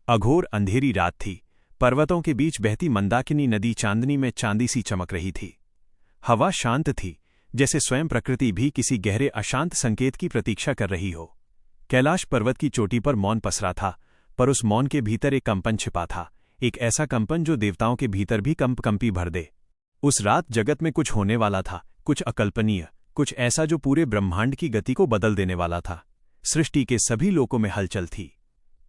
अघोर अंधेरी रात थी। पर्वतों के बीच बहती मंदाकिनी नदी चांदनी में चांदी सी चमक रही थी। हवा शांत थी, जैसे स्वयं प्रकृति भी किसी गहरे अशांत संकेत की प्रतीक्षा कर रही हो। कैलाश पर्वत की चोटी पर मौन पसरा था, पर उस मौन के भीतर एक कंपन छिपा था, एक ऐसा कंपन जो देवताओं के भीतर भी कंपी भर दे। उस रात जगत में कुछ होने वाला था, कुछ अकल्पनीय, कुछ ऐसा जो पूरे ब्रह्मांड की गति को बदल देने वाला था। सृष्टि के सभी लोकों में हलचल थी।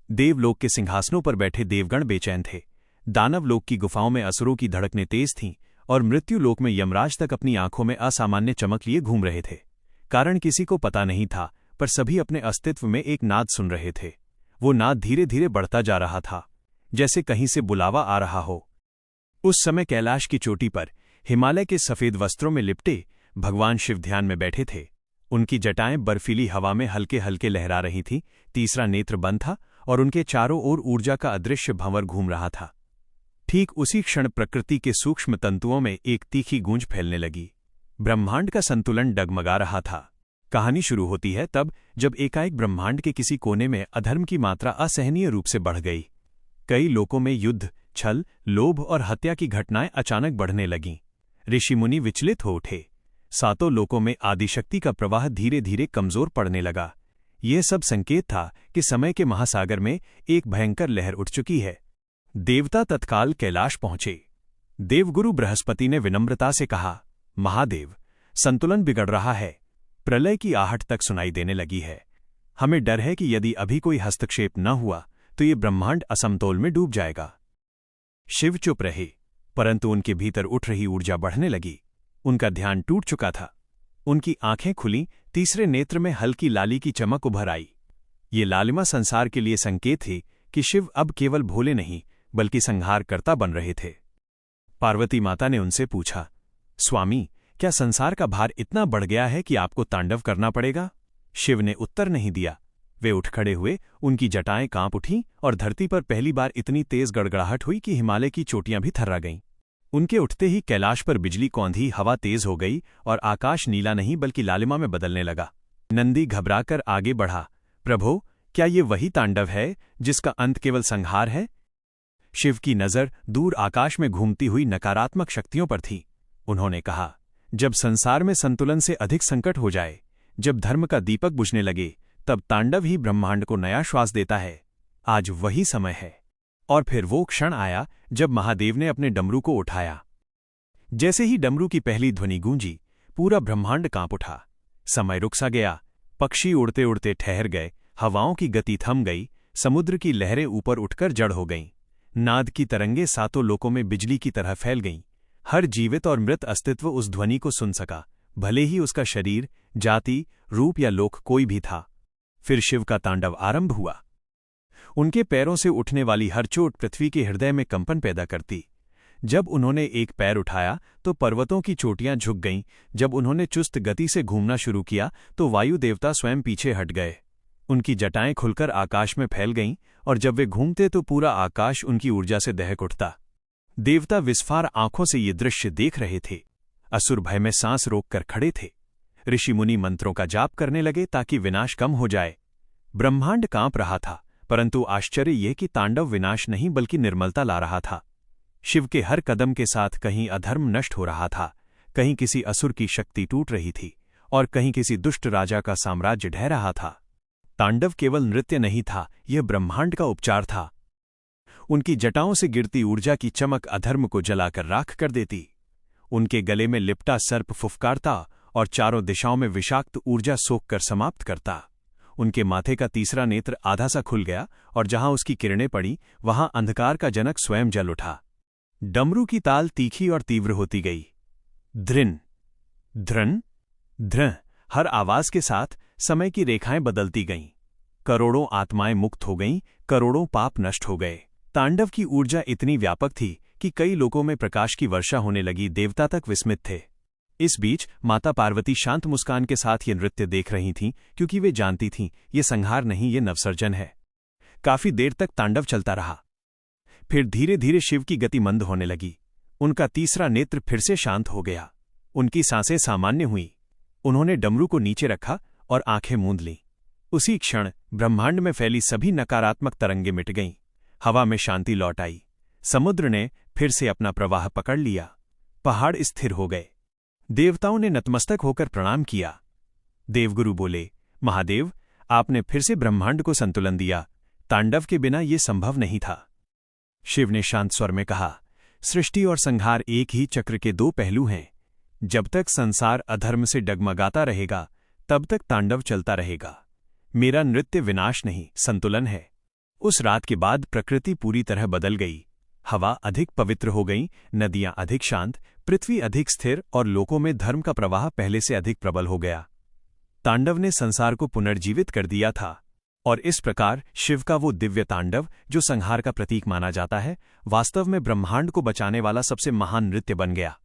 देवलोक के सिंहासनों पर बैठे देवगण बेचैन थे, दानवलोक की गुफाओं में असुरों की धड़कनें तेज थीं, और मृत्युलोक में यमराज तक अपनी आंखों में असामान्य चमक लिए घूम रहे थे। कारण किसी को पता नहीं था, पर सभी अपने अस्तित्व में एक नाद सुन रहे थे। वो नाद धीरे धीरे बढ़ता जा रहा था, जैसे कहीं से बुलावा आ रहा हो। उस समय कैलाश की चोटी पर हिमालय के सफेद वस्त्रों में लिपटे भगवान शिव ध्यान में बैठे थे। उनकी जटाएं बर्फीली हवा में हल्के हल्के लहरा रही थीं, तीसरा नेत्र बंद था और उनके चारों ओर ऊर्जा का अदृश्य भंवर घूम रहा था। ठीक उसी क्षण प्रकृति के सूक्ष्म तंतुओं में एक तीखी गूंज फैलने लगी। ब्रह्मांड का संतुलन डगमगा रहा था। कहानी शुरू होती है तब जब एकाएक ब्रह्मांड के किसी कोने में अधर्म की मात्रा असहनीय रूप से बढ़ गई। कई लोकों में युद्ध, छल, लोभ और हत्या की घटनाएं अचानक बढ़ने लगीं। ऋषि मुनि विचलित हो उठे। सातों लोकों में आदिशक्ति का प्रवाह धीरे धीरे कमजोर पड़ने लगा। यह सब संकेत था कि समय के महासागर में एक भयंकर लहर उठ चुकी है। देवता तत्काल कैलाश पहुंचे। देवगुरु बृहस्पति ने विनम्रता से कहा, महादेव, संतुलन बिगड़ रहा है। प्रलय की आहट तक सुनाई देने लगी है। हमें डर है कि यदि अभी कोई हस्तक्षेप न हुआ तो ये ब्रह्मांड असमतोल में डूब जाएगा। शिव चुप रहे, परंतु उनके भीतर उठ रही ऊर्जा बढ़ने लगी। उनका ध्यान टूट चुका था। उनकी आंखें खुलीं, तीसरे नेत्र में हल्की लाली की चमक उभर आई। ये लालिमा संसार के लिए संकेत थी कि शिव अब केवल भोले नहीं बल्कि संहारकर्ता बन रहे थे। पार्वती माता ने उनसे पूछा, स्वामी, क्या संसार का भार इतना बढ़ गया है कि आपको तांडव करना पड़ेगा? शिव ने उत्तर नहीं दिया। वे उठ खड़े हुए, उनकी जटाएं कांप उठीं और धरती पर पहली बार इतनी तेज गड़गड़ाहट हुई कि हिमालय की चोटियां भी थर्रा गईं। उनके उठते ही कैलाश पर बिजली कौंधी, हवा तेज हो गई और आकाश नीला नहीं बल्कि लालिमा में बदलने लगा। नंदी घबराकर आगे बढ़ा, प्रभो, क्या ये वही तांडव है जिसका अंत केवल संहार है? शिव की नजर दूर आकाश में घूमती हुई नकारात्मक शक्तियों पर थी। उन्होंने कहा, जब संसार में संतुलन से अधिक संकट हो जाए, जब धर्म का दीपक बुझने लगे, तब तांडव ही ब्रह्मांड को नया श्वास देता है। आज वही समय है। और फिर वो क्षण आया जब महादेव ने अपने डमरू को उठाया। जैसे ही डमरू की पहली ध्वनि गूंजी, पूरा ब्रह्मांड कांप उठा। समय रुक सा गया, पक्षी उड़ते उड़ते ठहर गए, हवाओं की गति थम गई, समुद्र की लहरें ऊपर उठकर जड़ हो गईं। नाद की तरंगे सातों लोकों में बिजली की तरह फैल गईं। हर जीवित और मृत अस्तित्व उस ध्वनि को सुन सका, भले ही उसका शरीर, जाति, रूप या लोक कोई भी था। फिर शिव का तांडव आरंभ हुआ। उनके पैरों से उठने वाली हर चोट पृथ्वी के हृदय में कंपन पैदा करती। जब उन्होंने एक पैर उठाया तो पर्वतों की चोटियां झुक गईं। जब उन्होंने चुस्त गति से घूमना शुरू किया तो वायु देवता स्वयं पीछे हट गए। उनकी जटाएं खुलकर आकाश में फैल गईं और जब वे घूमते तो पूरा आकाश उनकी ऊर्जा से दहक उठता। देवता विस्फार आंखों से ये दृश्य देख रहे थे। असुर भय में सांस रोककर खड़े थे। ऋषि मुनि मंत्रों का जाप करने लगे ताकि विनाश कम हो जाए। ब्रह्मांड कांप रहा था, परंतु आश्चर्य यह कि तांडव विनाश नहीं बल्कि निर्मलता ला रहा था। शिव के हर कदम के साथ कहीं अधर्म नष्ट हो रहा था, कहीं किसी असुर की शक्ति टूट रही थी और कहीं किसी दुष्ट राजा का साम्राज्य ढह रहा था। तांडव केवल नृत्य नहीं था, यह ब्रह्मांड का उपचार था। उनकी जटाओं से गिरती ऊर्जा की चमक अधर्म को जलाकर राख कर देती। उनके गले में लिपटा सर्प फुफकारता और चारों दिशाओं में विषाक्त ऊर्जा सोखकर समाप्त करता। उनके माथे का तीसरा नेत्र आधा सा खुल गया और जहां उसकी किरणें पड़ी वहां अंधकार का जनक स्वयं जल उठा। डमरू की ताल तीखी और तीव्र होती गई। ध्रिन, ध्रन, ध्र, हर आवाज के साथ समय की रेखाएं बदलती गईं। करोड़ों आत्माएं मुक्त हो गईं, करोड़ों पाप नष्ट हो गए। तांडव की ऊर्जा इतनी व्यापक थी कि कई लोकों में प्रकाश की वर्षा होने लगी। देवता तक विस्मित थे। इस बीच माता पार्वती शांत मुस्कान के साथ ये नृत्य देख रही थीं, क्योंकि वे जानती थीं ये संहार नहीं, ये नवसर्जन है। काफी देर तक तांडव चलता रहा। फिर धीरे धीरे शिव की गति मंद होने लगी। उनका तीसरा नेत्र फिर से शांत हो गया। उनकी सांसें सामान्य हुईं। उन्होंने डमरू को नीचे रखा और आंखें मूंद लीं। उसी क्षण ब्रह्मांड में फैली सभी नकारात्मक तरंगें मिट गईं। हवा में शांति लौट आई। समुद्र ने फिर से अपना प्रवाह पकड़ लिया। पहाड़ स्थिर हो गए। देवताओं ने नतमस्तक होकर प्रणाम किया। देवगुरु बोले, महादेव, आपने फिर से ब्रह्मांड को संतुलन दिया। तांडव के बिना ये संभव नहीं था। शिव ने शांत स्वर में कहा, सृष्टि और संहार एक ही चक्र के दो पहलू हैं। जब तक संसार अधर्म से डगमगाता रहेगा, तब तक तांडव चलता रहेगा। मेरा नृत्य विनाश नहीं, संतुलन है। उस रात के बाद प्रकृति पूरी तरह बदल गई। हवा अधिक पवित्र हो गई, नदियां अधिक शांत, पृथ्वी अधिक स्थिर और लोकों में धर्म का प्रवाह पहले से अधिक प्रबल हो गया। तांडव ने संसार को पुनर्जीवित कर दिया था, और इस प्रकार शिव का वो दिव्य तांडव, जो संहार का प्रतीक माना जाता है, वास्तव में ब्रह्मांड को बचाने वाला सबसे महान नृत्य बन गया।